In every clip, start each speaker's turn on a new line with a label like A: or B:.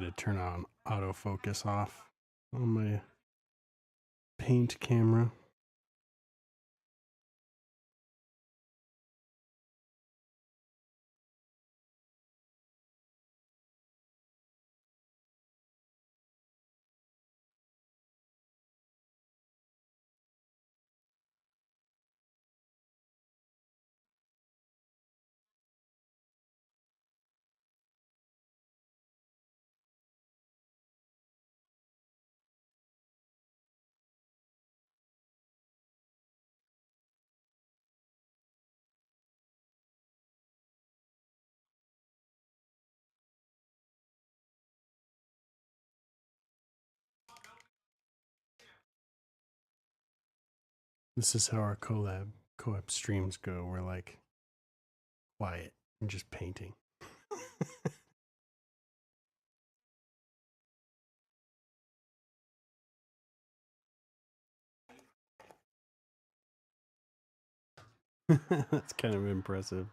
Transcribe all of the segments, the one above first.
A: To turn on autofocus off on my paint camera. This is how our co-op streams go. We're like quiet and just painting. That's kind of impressive.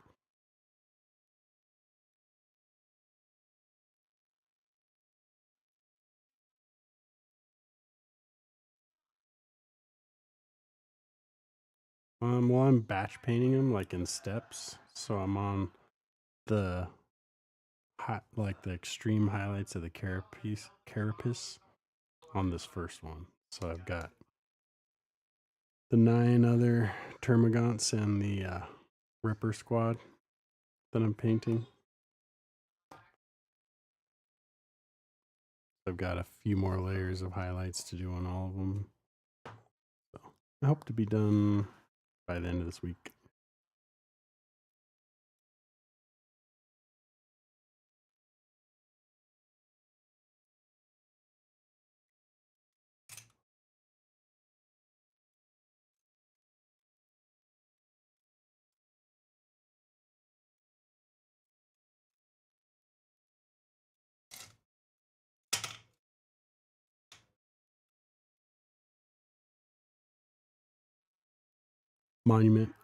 A: Well, I'm batch painting them like in steps, so I'm on the like the extreme highlights of the carapace on this first one. So I've got the 9 other termagants and the Ripper squad that I'm painting. I've got a few more layers of highlights to do on all of them. So I hope to be done by the end of this week. Monument.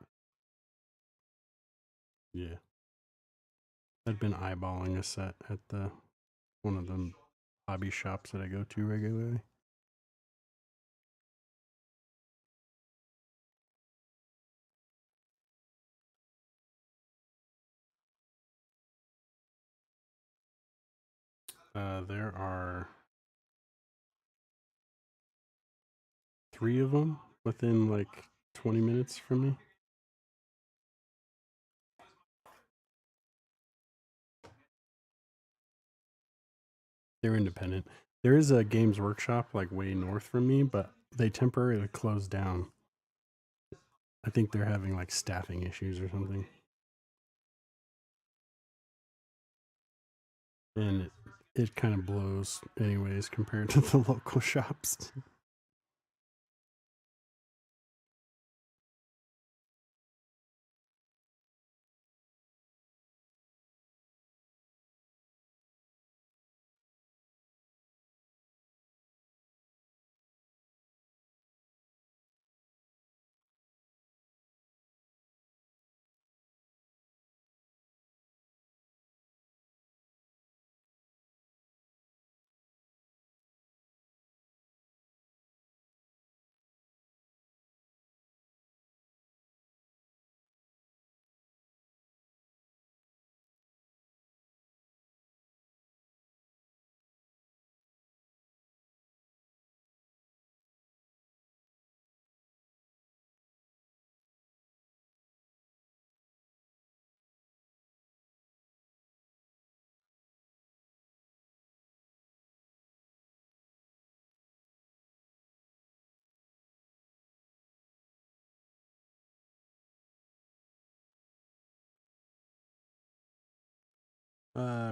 A: Yeah. I've been eyeballing a set at the one of the hobby shops that I go to regularly. There are 3 of them within like 20 minutes from me. They're independent. There is a Games Workshop like way north from me, but they temporarily closed down. I think they're having like staffing issues or something. And it kind of blows anyways compared to the local shops.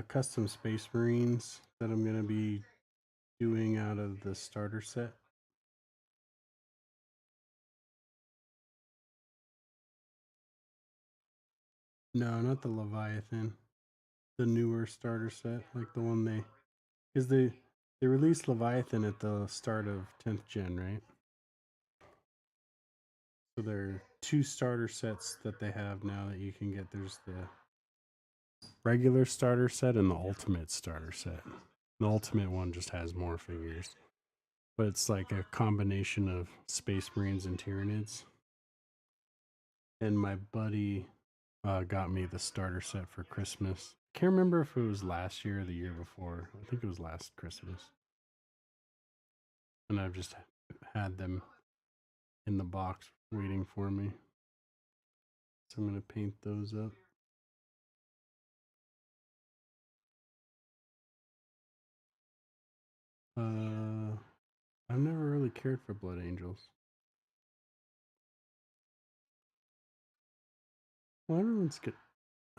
A: Custom Space Marines that I'm going to be doing out of the starter set. No, not the Leviathan. The newer starter set, like the one because they released Leviathan at the start of 10th gen, right? So there are 2 starter sets that they have now that you can get. There's the regular starter set and the ultimate starter set. The ultimate one just has more figures, but it's like a combination of Space Marines and Tyranids. And my buddy got me the starter set for Christmas. Can't remember if it was last year or the year before. I think it was last Christmas. And I've just had them in the box waiting for me. So I'm going to paint those up. I've never really cared for Blood Angels. Well, everyone's good.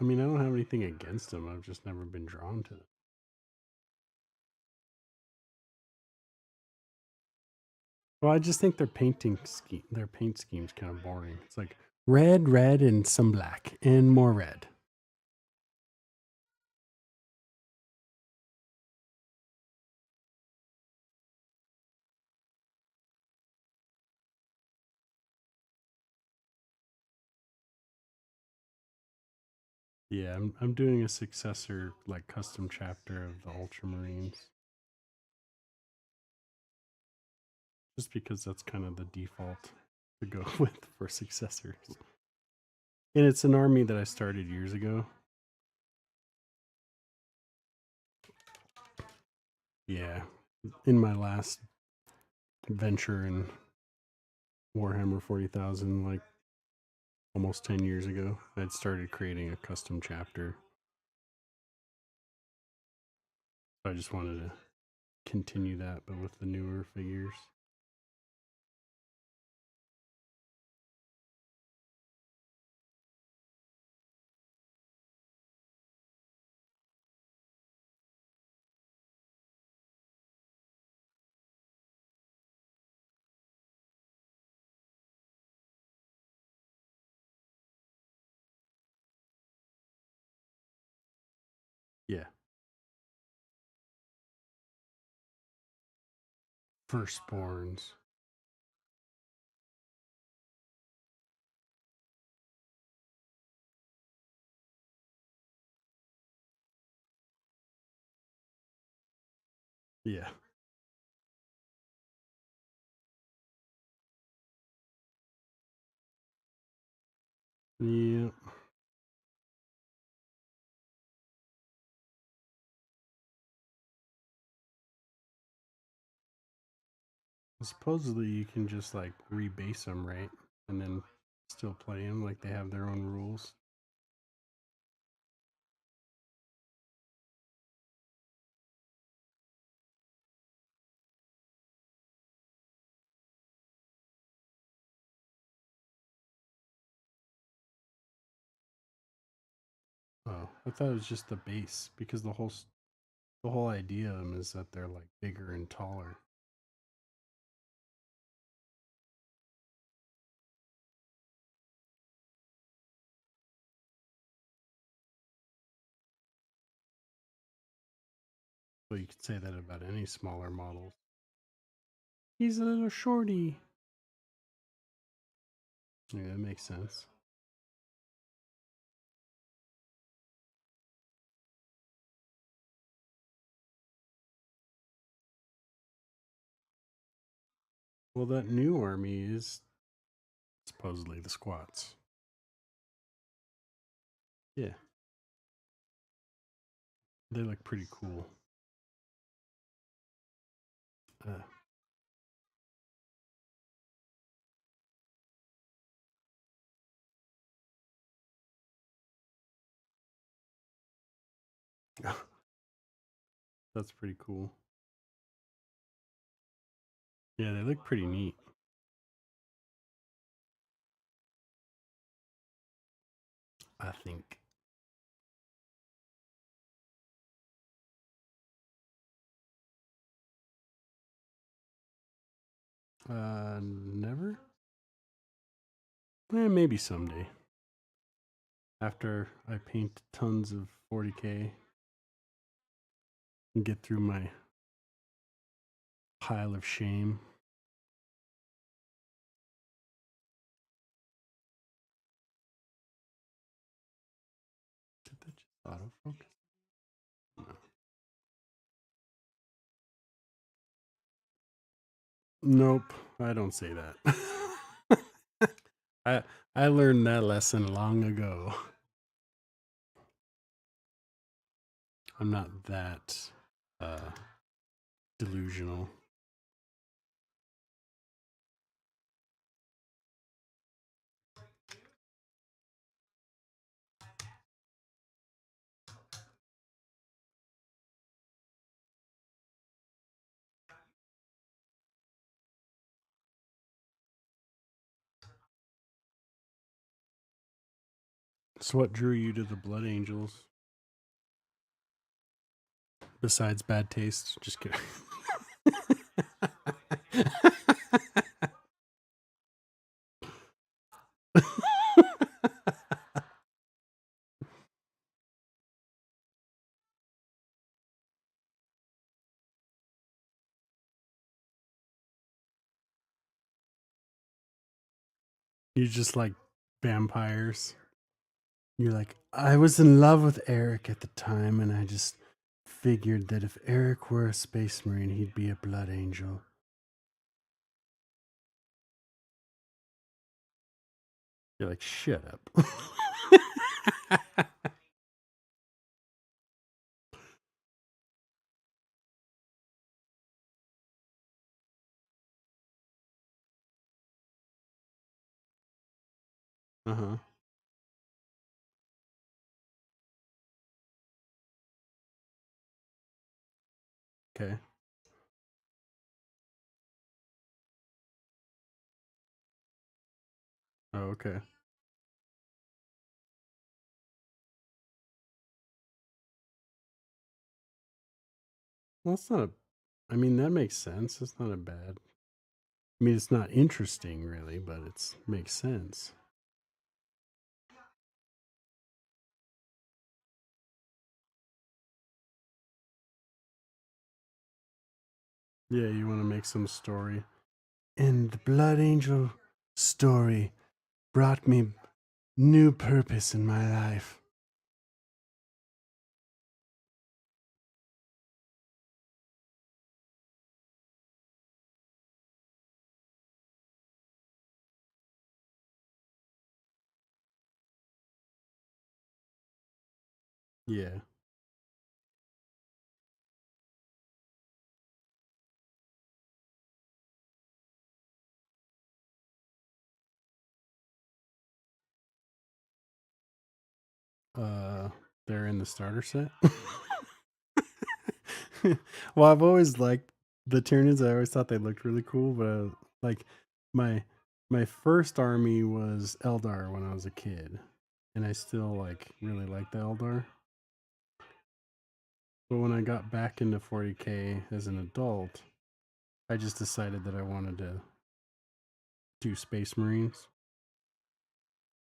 A: I mean, I don't have anything against them. I've just never been drawn to them. Well, I just think their their paint scheme's kind of boring. It's like red, red, and some black, and more red. Yeah, I'm doing a successor, like custom chapter of the Ultramarines, just because that's kind of the default to go with for successors. And it's an army that I started years ago. Yeah, in my last venture in Warhammer 40,000, like almost 10 years ago, I'd started creating a custom chapter. So I just wanted to continue that, but with the newer figures. Yeah. Firstborns. Yeah. Yeah. Supposedly you can just like rebase them, right? And then still play them like they have their own rules. Oh, I thought it was just the base because the whole idea of them is that they're like bigger and taller. But you could say that about any smaller models. He's a little shorty. Yeah, that makes sense. Well, that new army is supposedly the squats. Yeah, they look pretty cool. Uh, that's pretty cool. Yeah, they look pretty neat. I think. Never. Maybe someday. After I paint tons of 40K and get through my pile of shame. Did that just autofocus? No. Nope, I don't say that. I I learned that lesson long ago. I'm not that uh delusional. So what drew you to the Blood Angels besides bad taste? Just kidding. You just like vampires. You're like, I was in love with Eric at the time, and I just figured that if Eric were a space marine, he'd be a blood angel. You're like, shut up. Uh-huh. Okay. Oh, okay. Well, it's not a. I mean, that makes sense. It's not a bad. I mean, it's not interesting, really, but it makes sense. Yeah, you want to make some story. And the Blood Angel story brought me new purpose in my life. Yeah. Uh, they're in the starter set. Well, I've always liked the Tyranids. I always thought they looked really cool, but like my my first army was Eldar when I was a kid, and I still like really like the Eldar. But when I got back into 40K as an adult, I just decided that I wanted to do Space Marines,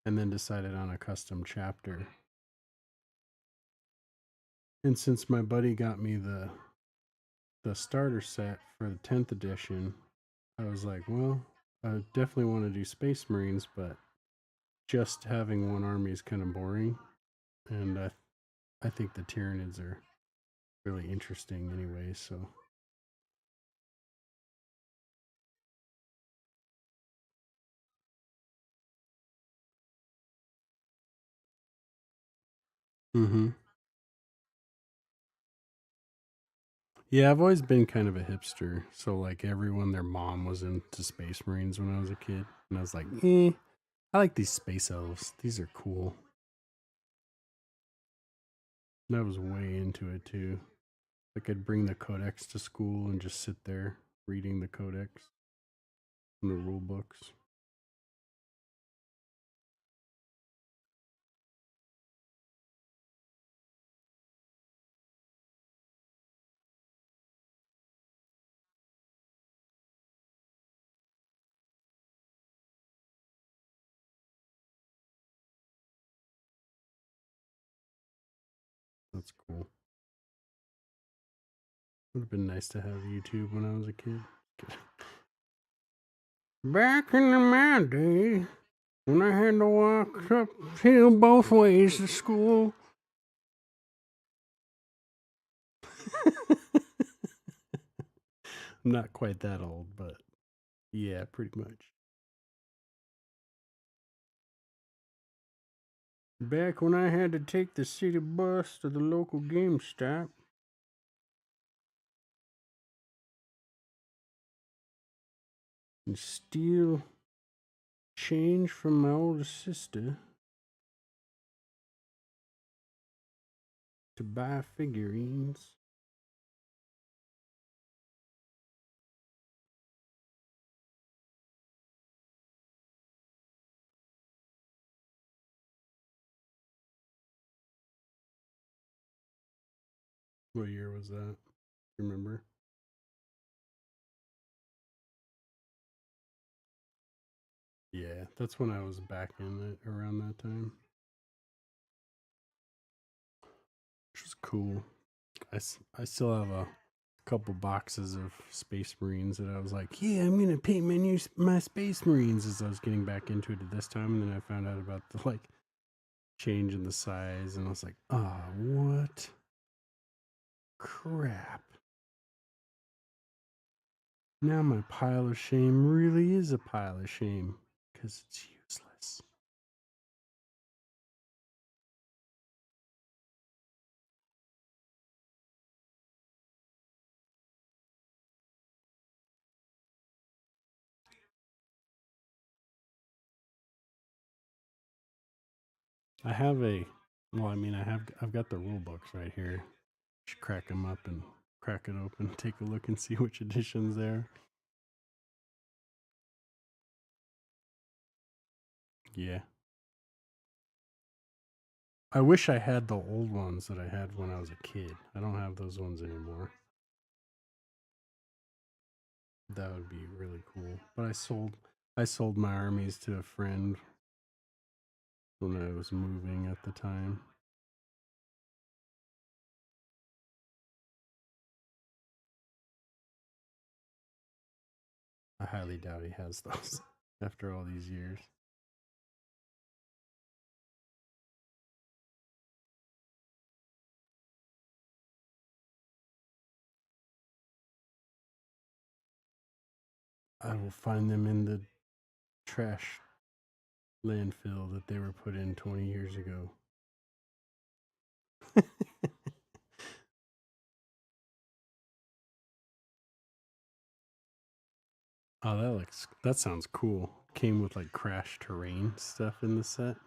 A: and then decided on a custom chapter. And since my buddy got me the starter set for the 10th edition, I was like, well, I definitely want to do Space Marines, but just having one army is kind of boring. And I think the Tyranids are really interesting anyway, so. Mm-hmm. Yeah, I've always been kind of a hipster. So, like, everyone, their mom was into Space Marines when I was a kid. And I was like, I like these space elves. These are cool. And I was way into it too. Like, I'd bring the codex to school and just sit there reading the codex and the rule books. That's cool. Would have been nice to have YouTube when I was a kid. Back in the my day, when I had to walk uphill both ways to school. I'm not quite that old, but Yeah, pretty much. Back when I had to take the city bus to the local GameStop. And steal change from my older sister to buy figurines. What year was that? Remember? Yeah, that's when I was back in it around that time. Which was cool. I still have a couple boxes of Space Marines that I was like, yeah, I'm gonna paint my Space Marines as I was getting back into it at this time, and then I found out about the like change in the size, and I was like, oh, what crap! Now my pile of shame really is a pile of shame because it's useless. I have a, well, I mean, I've got the rule books right here. Should crack them up and crack it open, take a look and see which editions there. Yeah. I wish I had the old ones that I had when I was a kid. I don't have those ones anymore. That would be really cool. But I sold my armies to a friend when I was moving at the time. I highly doubt he has those after all these years. I will find them in the trash landfill that they were put in 20 years ago. Oh, that sounds cool. Came with like crash terrain stuff in the set.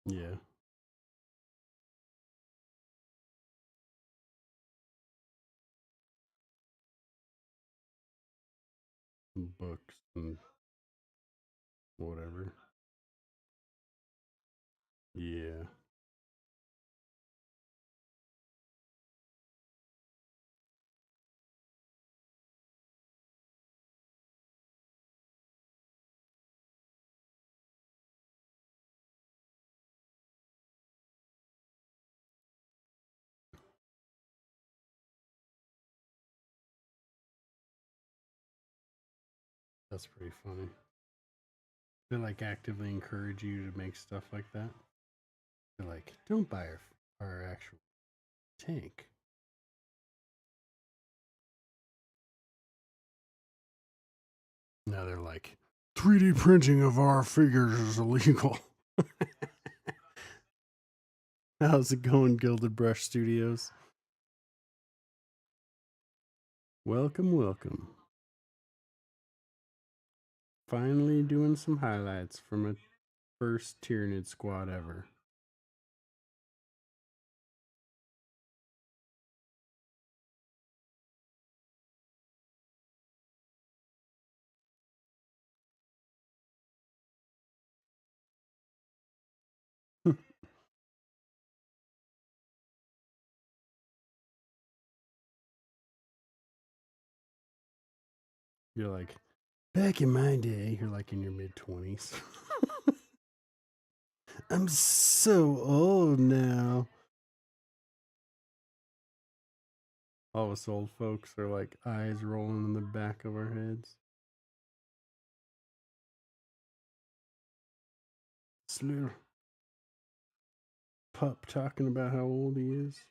A: Yeah, books and whatever. Yeah, that's pretty funny. They like actively encourage you to make stuff like that. They're like, don't buy our actual tank. Now they're like, 3D printing of our figures is illegal. How's it going, Gilded Brush Studios? Welcome, welcome. Finally doing some highlights from a first Tyranid squad ever. You're like, back in my day, you're like in your mid 20s. I'm so old now. All us old folks are like eyes rolling in the back of our heads. this little pup talking about how old he is.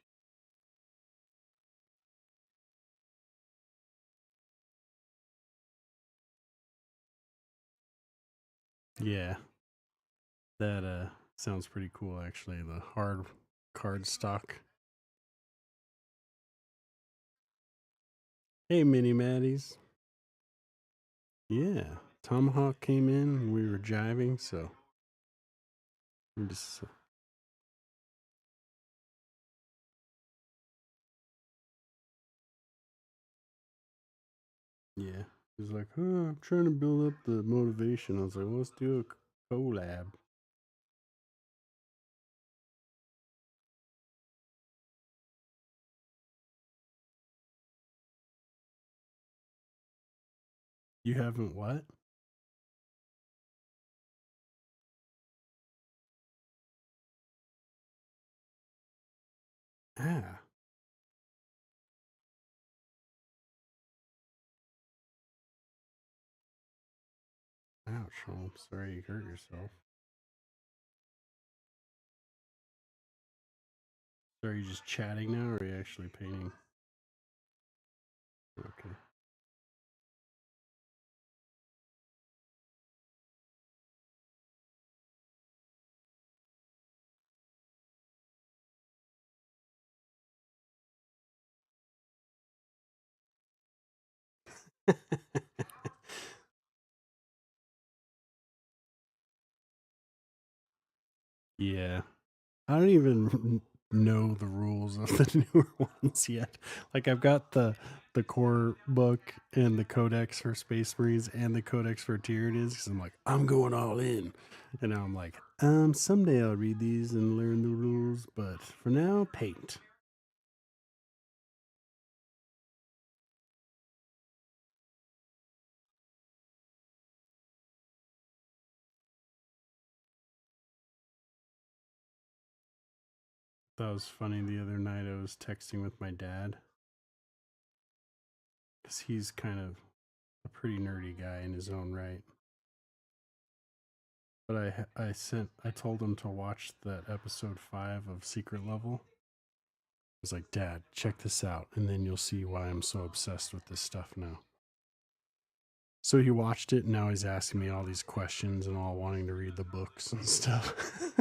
A: Yeah, that sounds pretty cool actually. The hard card stock. Hey, Mini Maddies. Yeah, Tomahawk came in and we were jiving, so we just. Yeah, he's like, I'm trying to build up the motivation. I was like, well, let's do a collab. You haven't what? Ah, ouch. I'm sorry you hurt yourself. So are you just chatting now, or are you actually painting? Okay. Yeah. I don't even know the rules of the newer ones yet. Like I've got the core book and the codex for Space Marines and the codex for Tyranids because I'm like, I'm going all in. And now I'm like, someday I'll read these and learn the rules, but for now, paint. That was funny. The other night I was texting with my dad because he's kind of a pretty nerdy guy in his own right. But I told him to watch that episode 5 of Secret Level. I was like, Dad, check this out, and then you'll see why I'm so obsessed with this stuff now. So he watched it, and now he's asking me all these questions and all wanting to read the books and stuff.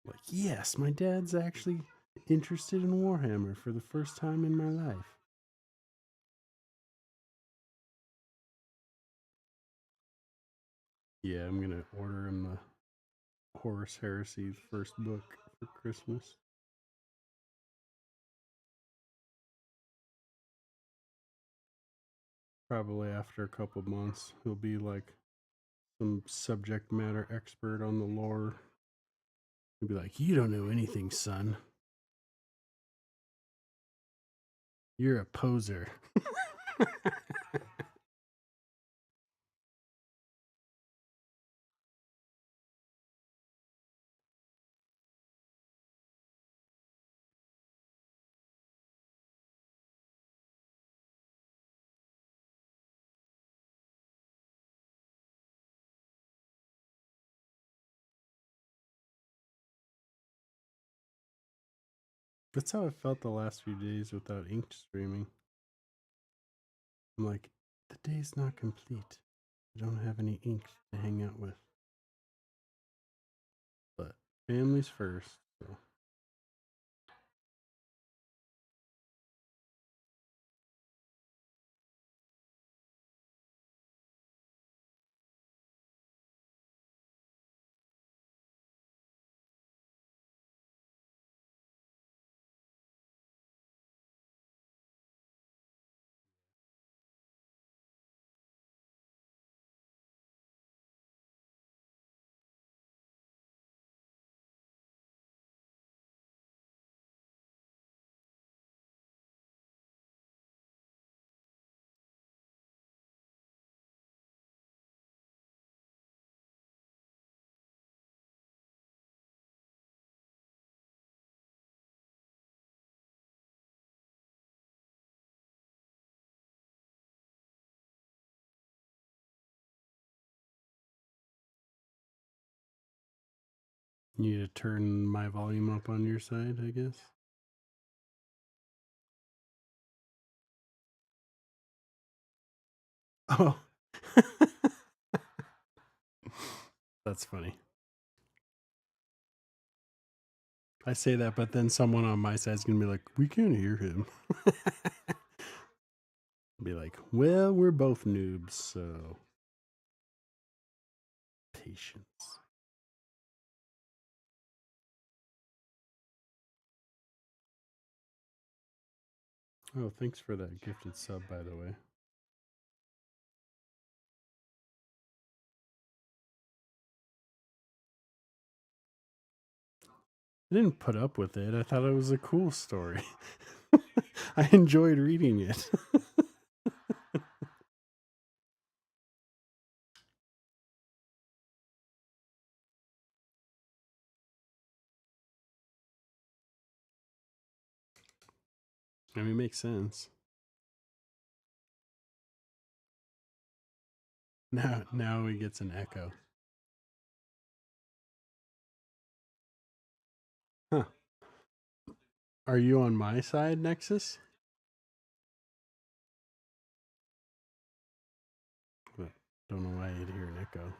A: Like, yes, my dad's actually interested in Warhammer for the first time in my life. Yeah, I'm gonna order him the Horus Heresy first book for Christmas. Probably after a couple months, he'll be like some subject matter expert on the lore. He'll be like, "You don't know anything, son. You're a poser." That's how I felt the last few days without ink streaming. I'm like, the day's not complete. I don't have any ink to hang out with. But family's first. So You need to turn my volume up on your side, I guess. Oh. That's funny. I say that, but then someone on my side's gonna be like, we can't hear him. Be like, well, we're both noobs, so patience. Oh, thanks for that gifted sub, by the way. I didn't put up with it. I thought it was a cool story. I enjoyed reading it. I mean, it makes sense. Now he gets an echo. Huh. Are you on my side, Nexus? But don't know why you'd hear an echo.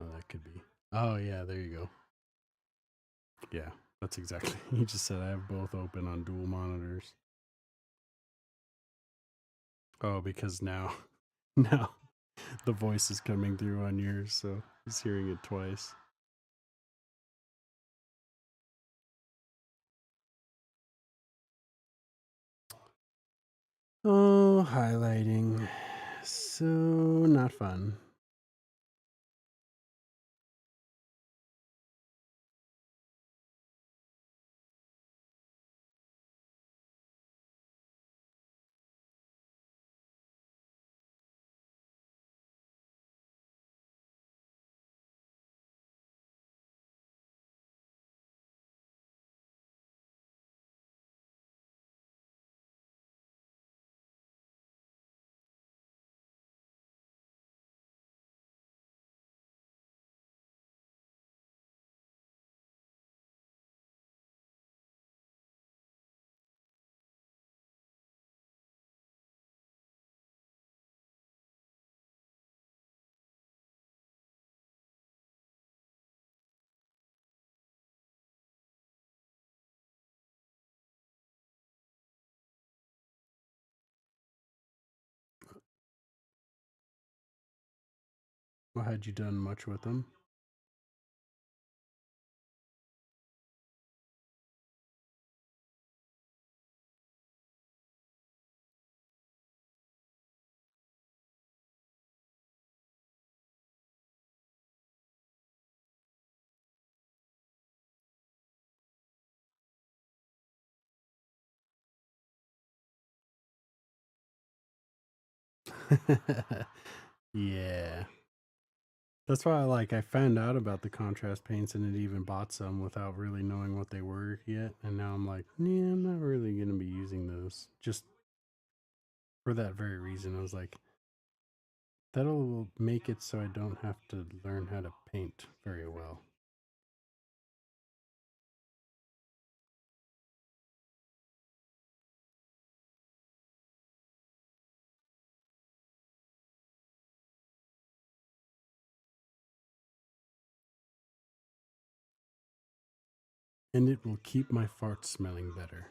A: Oh, that could be. Oh, yeah, there you go. Yeah, that's exactly. He just said I have both open on dual monitors. Oh, because now the voice is coming through on yours, so he's hearing it twice. Oh, highlighting. So not fun. Well, had you done much with them? Yeah. That's why I found out about the contrast paints and it even bought some without really knowing what they were yet. And now I'm like, yeah, I'm not really going to be using those. Just for that very reason. I was like, that'll make it so I don't have to learn how to paint very well. And it will keep my farts smelling better.